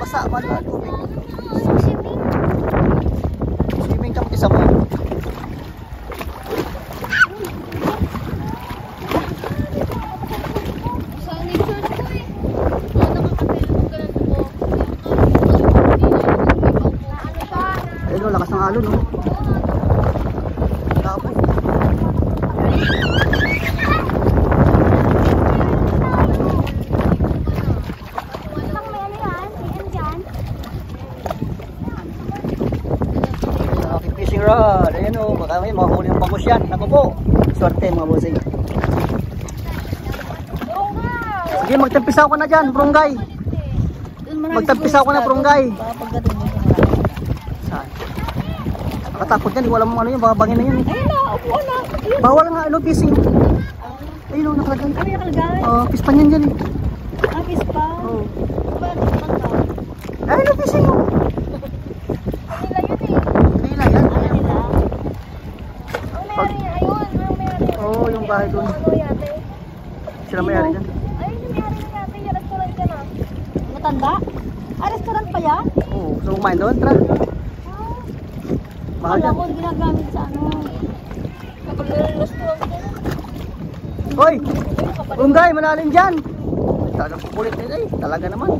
basa, maliwan tubig. Swimming ka mag-isa mo. Ayun o, lakas ng alon o. Tapos fishing rod, ayan o, baka may mahuli ng bangus yan. Naku po, swerte mga bossing. Sige, magtampisaw ka na dyan, Brunggay. Magtampisaw ka na, Brunggay. Saan? Nakatakot yan, di ko alam ano yun, baka bangin na yan. Ayun na, upo na. Bawal nga, ano, fishing. Ayun o, nakalagay. Ano yung nakalagay? Pispan yan dyan eh. Pispa? Oo. Bakit bangka? Ayun o, fishing o. Kanila yun eh. Kanila yan. Kanila? Ang mayari niya, ayun. Ang mayari niya. Oo, yung bahay doon. Ano yate? Sila mayari dyan. Ayun yung mayari niya yate. Yung restaurant ka na. Matanda? Ah, restaurant pa yan? Oo, so kumain doon, tara. Mahal Wala yan. ko ginagamit sa ano. Kapag restaurant ka na. Hoy! Brunggay, malalim dyan! Talagang kukulit nila eh, talaga naman.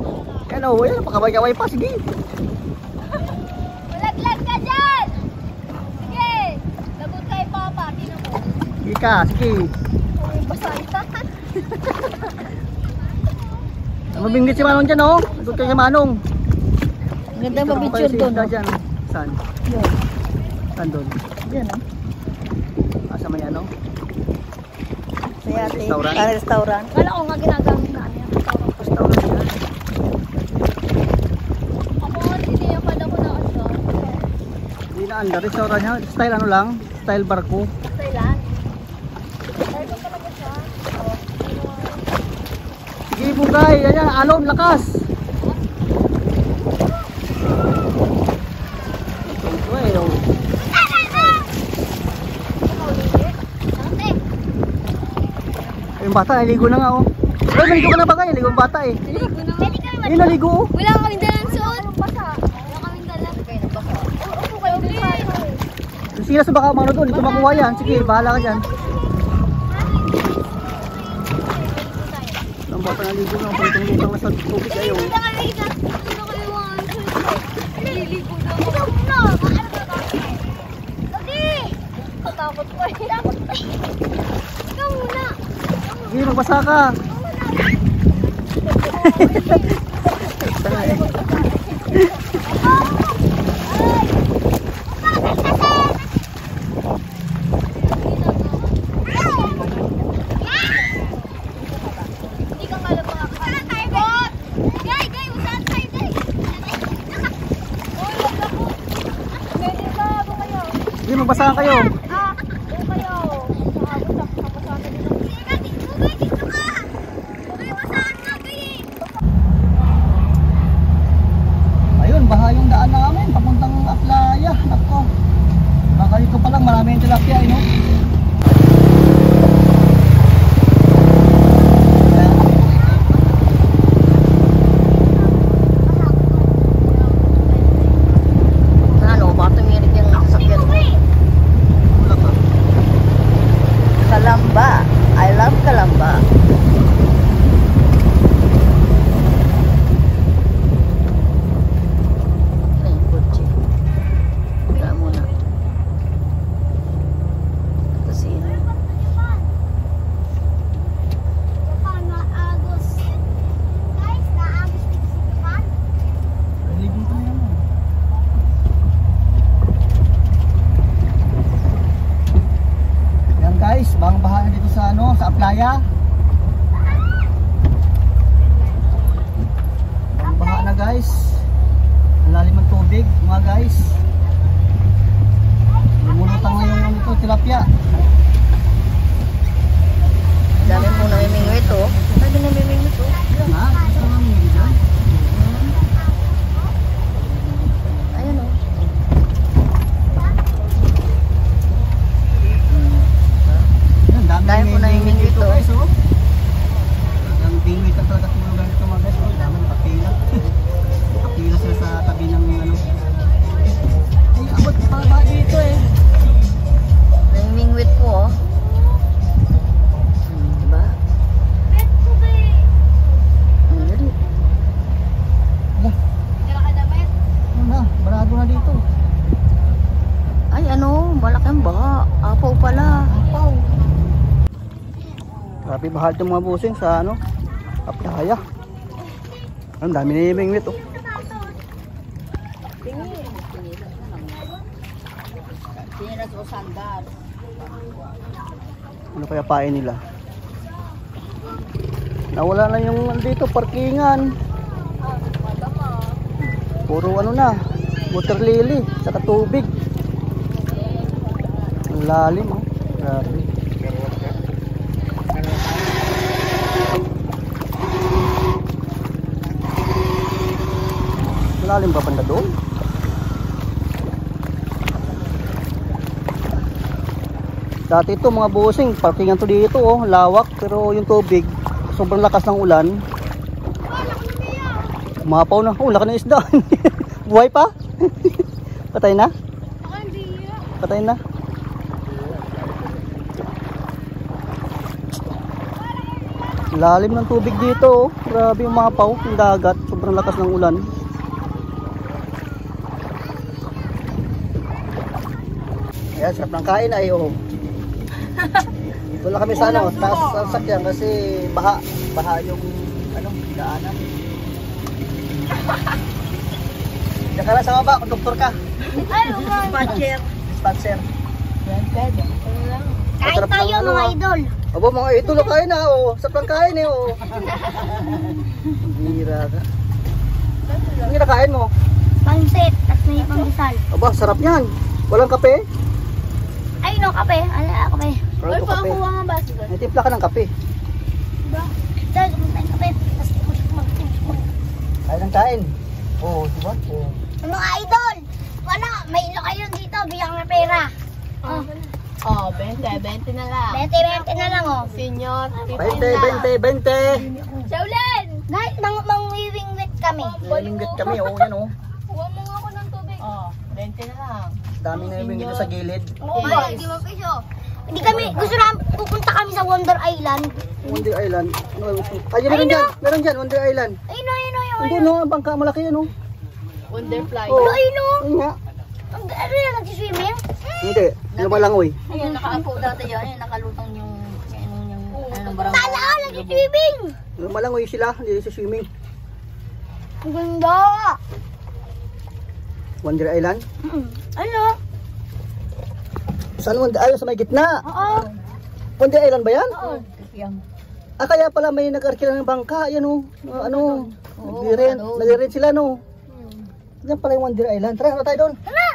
Yan o, yan, pakabay-kaway pa, sige. Malaglag ka dyan! Sige! Lagot kay Papa, tinan mo. Sige ka, sige. Uy, basa ita. Mabinggit si Manong dyan o. Nagod kayo si Manong. Ganda Dito naman kayo mabitsure sa doon. isda dyan. Saan? Yun. Saan doon? Yan ah. Sa may ano? Sa yate. Restaurant? Sa restaurant. Kala ko nga ginagamit na ano yan. Restaurant yan. Ako nga tiniyapan ako na ano. Hindi na anda, restaurant niya. Style ano lang? Style barko. Thailand. Dahil ko talaga siya. Sige Brunggay, yan yan, alon, lakas. Uy, oh. Yung bata, naligo na nga oh. Uy, naligo ka na ba kayo? Naligo ang bata eh. Naligo na. Ayun, naligo oh. Wala kaming dalang suot. Basa. Wala kaming dalang. Kayo nagbasa. Oo, kayo nagbasa. Sige na sa baka mga doon, dito makuha yan. Sige, bahala ka dyan. Ang bata naligo na, palitong-lutang na sa tubig kayo. Naligo na kami na. Ano kayo mga naliligo na. Ikaw muna. Ano ka kami? Dati. Katakot ko eh. Ikaw muna. Sige, magbasa ka. Tanga eh. Hindi ka kala mga kakakot. Gay, usahan tayo, gay. Uy, wala po. Pwede ba ako kayo? Sige, magbasa kayo. Doon kayo. Kapasana din ako. Sige, dito ka. Uy, basahan nga, gay. Ayun, baha yung daan namin, papuntang Aplaya. Nako. Baka dito pa lang, marami yung tilapia, no? Ano, bakit umirik yung nakasakyan mo? Wala ka. Kalamba. I love Kalamba. Ay, kotse. Wala muna. Kasi Naligo ka na yan, oh. Yan guys, bang baha na dito sa ano, sa Aplaya. Bang baha na guys. Ang lalim ng tubig, mga guys. Lumulutang na yung ano ito, tilapia. dami po namimingwit oh. Dami namimingwit oh. Yan ha, gusto naman yung dyan. Ayan oh. Yan, Dami po namimingwit dito oh. guys, oh. Ang dingwit ang talaga tulugan nito mga guys, oh. Dami nakapila. Nakapila Grabe bahal itong mga busing sa ano, Apyaya. Ang dami na yung mingwit oh. Ano kaya pain nila? Nawala na yung dito parkingan. Puro ano na, water lily, saka tubig. Ang lalim oh. Grabe. Malalim ba banda doon? Dati ito mga busing, parkingan to dito oh, lawak, pero yung tubig sobrang lakas ng ulan. Mapaw na, oh laki ng isda. Buhay pa? Patay na? Patay na? Lalim ng tubig dito oh. Grabe yung mapaw, yung dagat, sobrang lakas ng ulan. Ayan, sarap ng kain ay oh. Dito lang kami sa ano, taas sa sakyan kasi baha yung ano, daanan. Diyan ka lang sa baba, doktor ka. Sponsor. Kain tayo mga idol. Abo mga idol, kain na oh. Sarap ng kain eh oh. Hira ka. Ano kinakain mo? Pansit, at may panggisal. Aba, sarap yan. Walang kape? Ay no, kape. Ano kape? Ay, pakuha nga ba? May timpla ka ng kape. Dahil kumunta yung kape. Kain ng kain. Oo, diba? Oo. Mga idol, ano, may ilo kayo dito, bilang na pera. Oh, 20 na lang. 20 na lang oh. Senior, 20. Saulen! Guys, mangwiwingwit kami. Linggit kami, oo yan oh. Kuha mo nga ako ng tubig. Oh, 20 na lang. Dami na yung dito sa gilid. Oo, hindi mo piso. Hindi kami, gusto na pupunta kami sa Wonder Island. Wonder Island. Ay, meron dyan. Meron dyan, Wonder Island. Ayun o, ayun o, ayun o. Hindi no, ang bangka malaki yan oh. Wonderfly. Oo. Ayun o. Ayun nga. Ano yan, nagsiswimming? Hindi, lumalangoy. Ayun, nakaapo dati yan. Ayun, nakalutang yung barangay. Sana ka, nagsiswimming! Lumalangoy sila, hindi sa swimming. Ang ganda! Wonder Island. Ano? Saan Wonder Island? Sa may gitna. Oo. Wonder Island ba yan? Oo. Ah, kaya pala may nag-arkila ng bangka. Yan oh. Ano? Nag-rent sila no. Yan pala yung Wonder Island. Tara, tayo doon. Tara!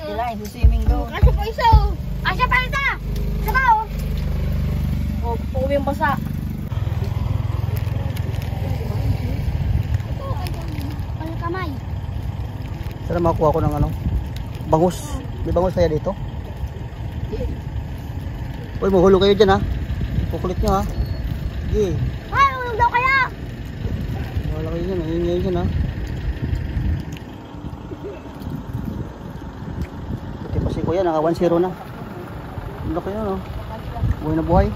Sila, swimming doon. Kasi pa isa oh. Asya pa isa! Isa pa oh. Oh, puwi yung basa. Ang kamay. Sana makakuha ko ng ano, bangus. May bangus kaya dito? Uy, mahulog kayo dyan ha. Kukulit nyo ha. Sige. Ay, ulog daw kaya! Wala kayo dyan, ingay dyan ha. Pati pa si kuya, naka 1-0 na. Ano kayo no? Buhay na buhay.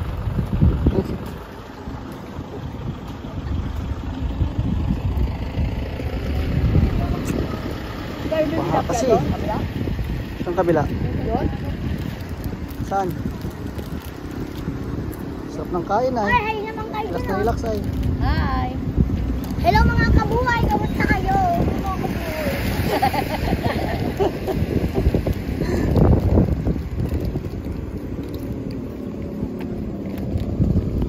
Baha kasi. Saan kabila? Saan? Sarap ng kain ay. Ay, hay naman kayo Relax dyan na oh. relax ay. Hi! Hello mga kabuhay, kamusta kayo?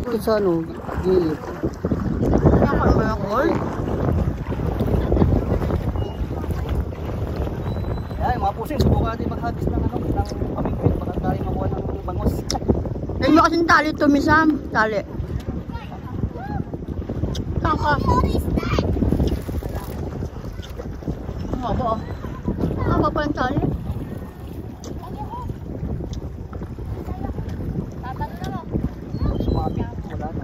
Ulit sa ano, gilid. Ay, mga pusing, subukan natin maghagis ng ano, ng pamingwit, baka tayo makuha ng bangos. Ayun mo kasing tali to, Misam. Tali. Kaka. Haba ah. Haba pa yung tali. Sumabit, wala na.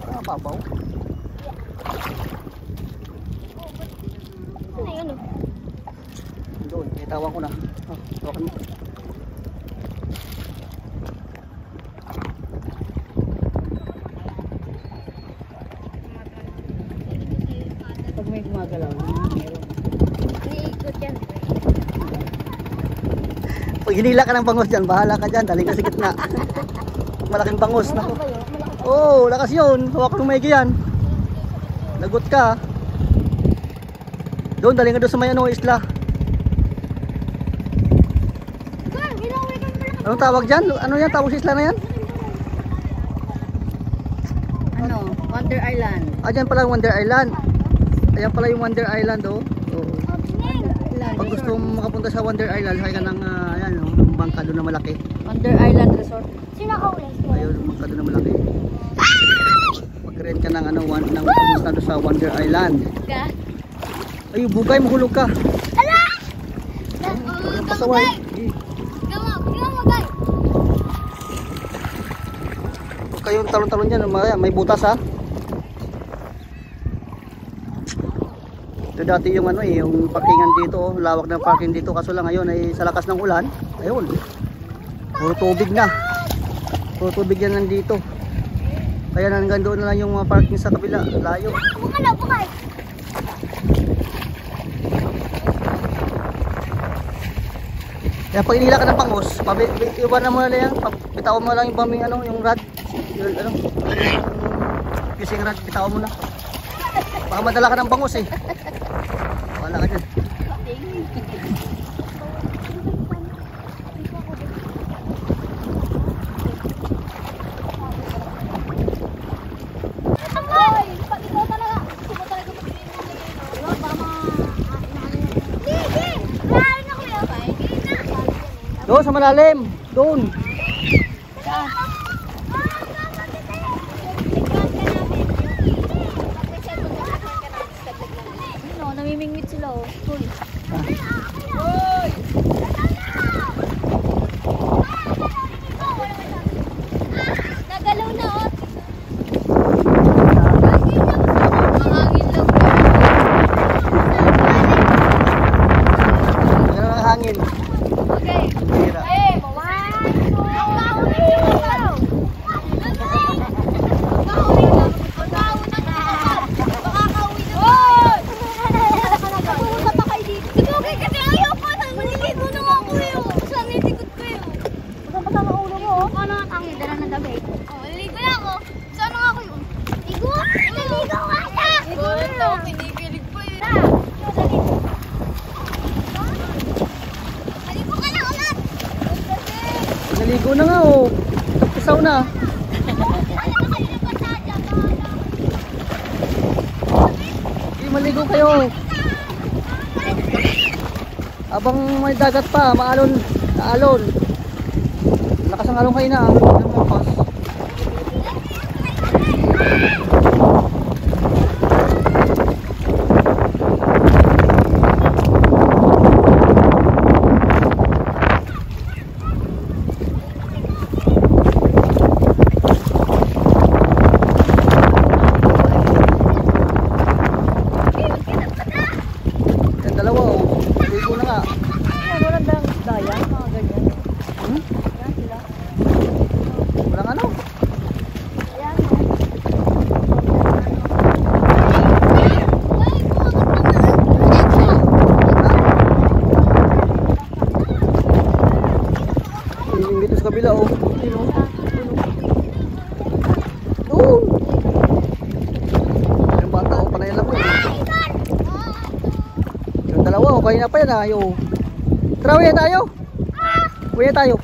Ah, babaw. Ano yun oh? Doon, itawan ko na. Ah, tawakan mo. galaw. Meron. Iniikot yan. Pag hinila ka ng bangus dyan, bahala ka dyan, dali ka sa gitna. Malaking bangus. Malaki Naku. ba yun? Malaki. Oo, lakas yun. Hawak ng maigi yan. Lagot ka. Doon, dali ka doon sa may ano, isla. Sir, ginawin ka malaki. Anong tawag dyan? Ano yan? Tawag sa isla na yan? Ano? Wonder Island. Ah, dyan pala yung Wonder Island. Ayan pala yung Wonder Island, oh. Oo. Pag gusto mong makapunta sa Wonder Island, sakay ka ng, ayan, oh, ng bangka doon na malaki. Wonder Island Resort. Sino nakaulis mo? Ayun, yung bangka doon na malaki. Mag-rent ka ng, ano, ng pumunta doon sa Wonder Island. Ka? Ay, bugay, mahulog ka. Ala! Pasaway. Gawa, guys. Huwag kayong talon-talon dyan, may butas, ha. Ito dati yung ano eh, yung parkingan dito, oh, lawak ng parking dito, kaso lang ngayon ay sa lakas ng ulan, ayun. Puro tubig na. Puro tubig yan nandito. Kaya hanggang doon na lang yung mga parking sa kabila, layo. Buka na, bukay. Kaya pag inila ka ng bangus, iwan na muna lang yan, bitawan mo lang yung baming ano, yung rod, yung ano, fishing rod, bitawan mo na. Baka madala ka ng bangus eh. Wala ka dyan. Ay, pag ikaw talaga. Ikaw talaga mag-iinigay. Baka Sige! Lahat na kuya. Doon sa malalim, doon. Namimingwit sila oh. Uy. Nagalaw na oh. Mahangin lang. Yan ang hangin. Okay. Hira. Naligo na nga oh. Isaw na. Hindi maligo kayo. Abang may dagat pa, maalon, naalon. Lakas ang alon kayo na. Ang mapas. Kabila oh. Doon. Yung bata oh, panay lang oh. Yung dalawa oh, kaya na pa yan ah. Tara, uwi tayo. Uwi tayo.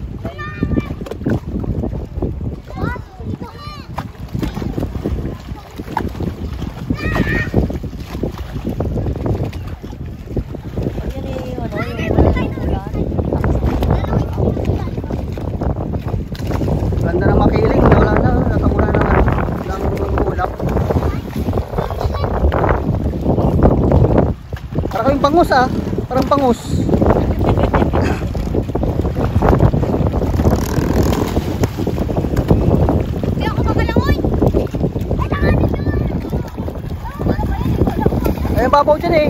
Ganda na makiling, wala na, natamuna ng ulap. Parang kaming bangus ah, parang bangus. Hindi ako makalangoy. Ayun babaw dyan eh.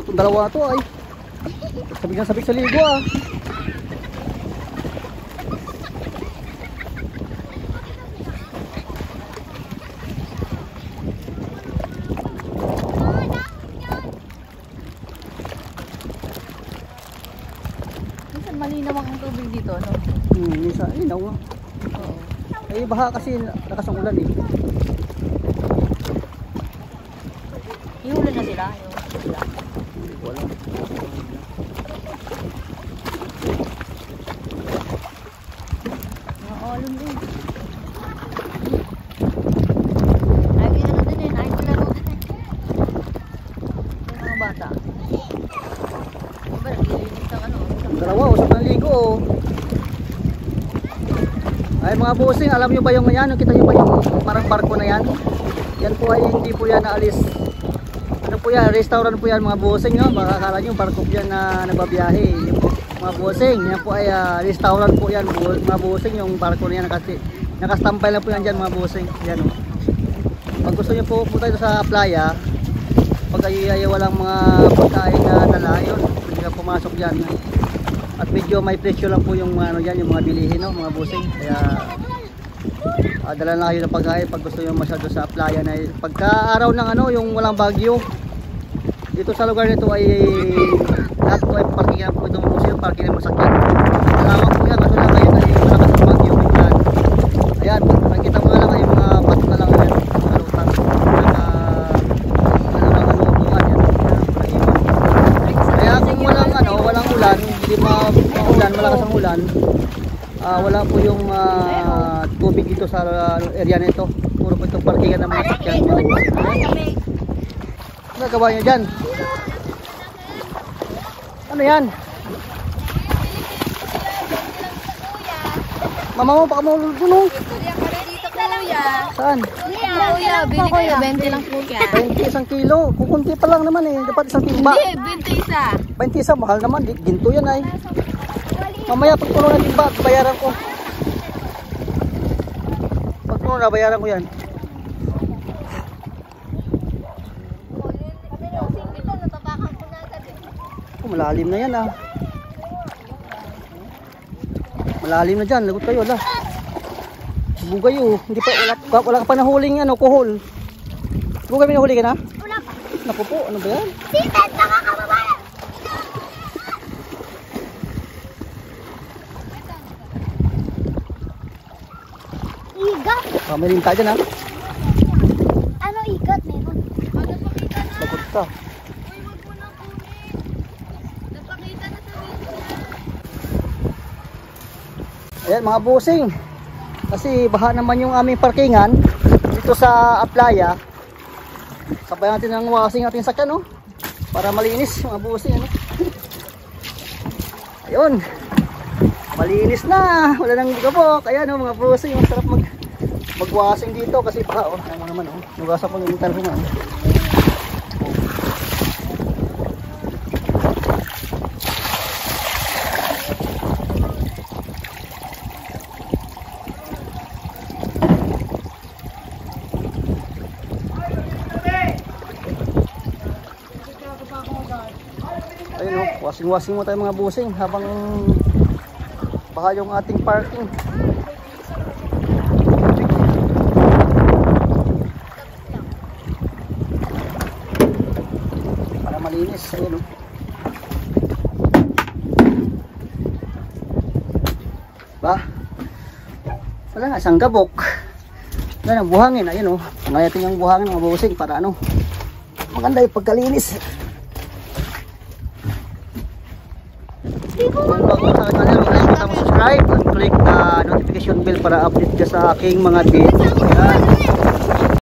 Itong dalawa to ay. Sabik na sabik sa ligo ah. Minsan malinaw ang tubig dito, no? Minsan, linaw nga. Oo. Eh, baha kasi lakas ng ulan eh. Ihuli na sila. Ihuli na sila. Hindi ko alam. Mga alon din. Ay, ano din yun. Ay, laro din eh. Yung mga bata. Diba, naglilinis ng ano. Ang dalawa, usap ng ligo oh. Ay mga bossing, alam nyo ba yung yan? Kita nyo ba yung parang barko na yan? Yan po ay hindi po yan naalis. Ano po yan? Restaurant po yan mga bossing, no? Baka akala nyo barko po yan na nagbabiyahe. Yan po, mga bossing, yan po ay restaurant po yan mga bossing. Yung barko na yan nakastampay lang po yan dyan mga bossing. Yan o. Pag gusto nyo po punta ito sa playa, pag ay walang mga pagkain na dala, yun, hindi ka pumasok dyan. At medyo may presyo lang po yung ano yan, yung mga bilihin, no, mga busing. Kaya dala na kayo ng pagkain pag gusto niyo masyado sa playa na pagka araw ng ano, yung walang bagyo. Dito sa lugar nito ay lahat po ay parkingan po itong museo, parking ng masakyan. Salamat po yan, kaso lang kayo na yung malakas ng bagyo. Ayan, makikita mo na lang yung mga bato na lang yan, mga lutang. Kaya kung walang ano, walang ulan, hindi maulan, malakas ang ulan, wala po yung tubig dito sa area nito. Puro po itong parkingan ng mga sakyan. Ano nagawa nyo dyan? Ano yan? Mama mo, baka maululunong. Dito kuya. Saan? Kuya, bili kayo. 20 lang kuya. 20 isang kilo. Kukunti pa lang naman eh. Dapat isang timba. Hindi, 20 isa. 20 isa, mahal naman. Ginto yan ay. Mamaya pag puno na timba, bayaran ko. Pag puno na, bayaran ko yan. Oh, malalim na yan ah. Malalim na dyan. Lagot kayo lah. Bugay oh. Hindi pa, wala ka pa nahuling ano, kuhol. Bugay, may nahuli ka na? Wala pa. Naku po, ano ba yan? Sitet, nakakababayan. Igat. May linta dyan ha. Ano igat meron? Lagot ka. Ayan mga busing. Kasi baha naman yung aming parkingan dito sa playa. Sabay natin ng washing natin sakyan, no? Para malinis mga busing, ano? Ayun. Malinis na. Wala nang gabok. Ayan, no, mga busing. Masarap mag-washing dito kasi baha, oh. Ayan mo naman, oh. Nugasan ko yung telephone, oh. Ayun o, washing mo tayo mga busing habang baha yung ating parking. Para malinis, ayun o. Ba? Wala nga, isang gabok. Wala nang buhangin, ayun o. Ngayatin yung buhangin mga busing para ano, maganda yung pagkalinis. Kung bago sa akin channel, huwag kalimutan mo subscribe at click notification bell para update ka sa aking mga video. Ayan.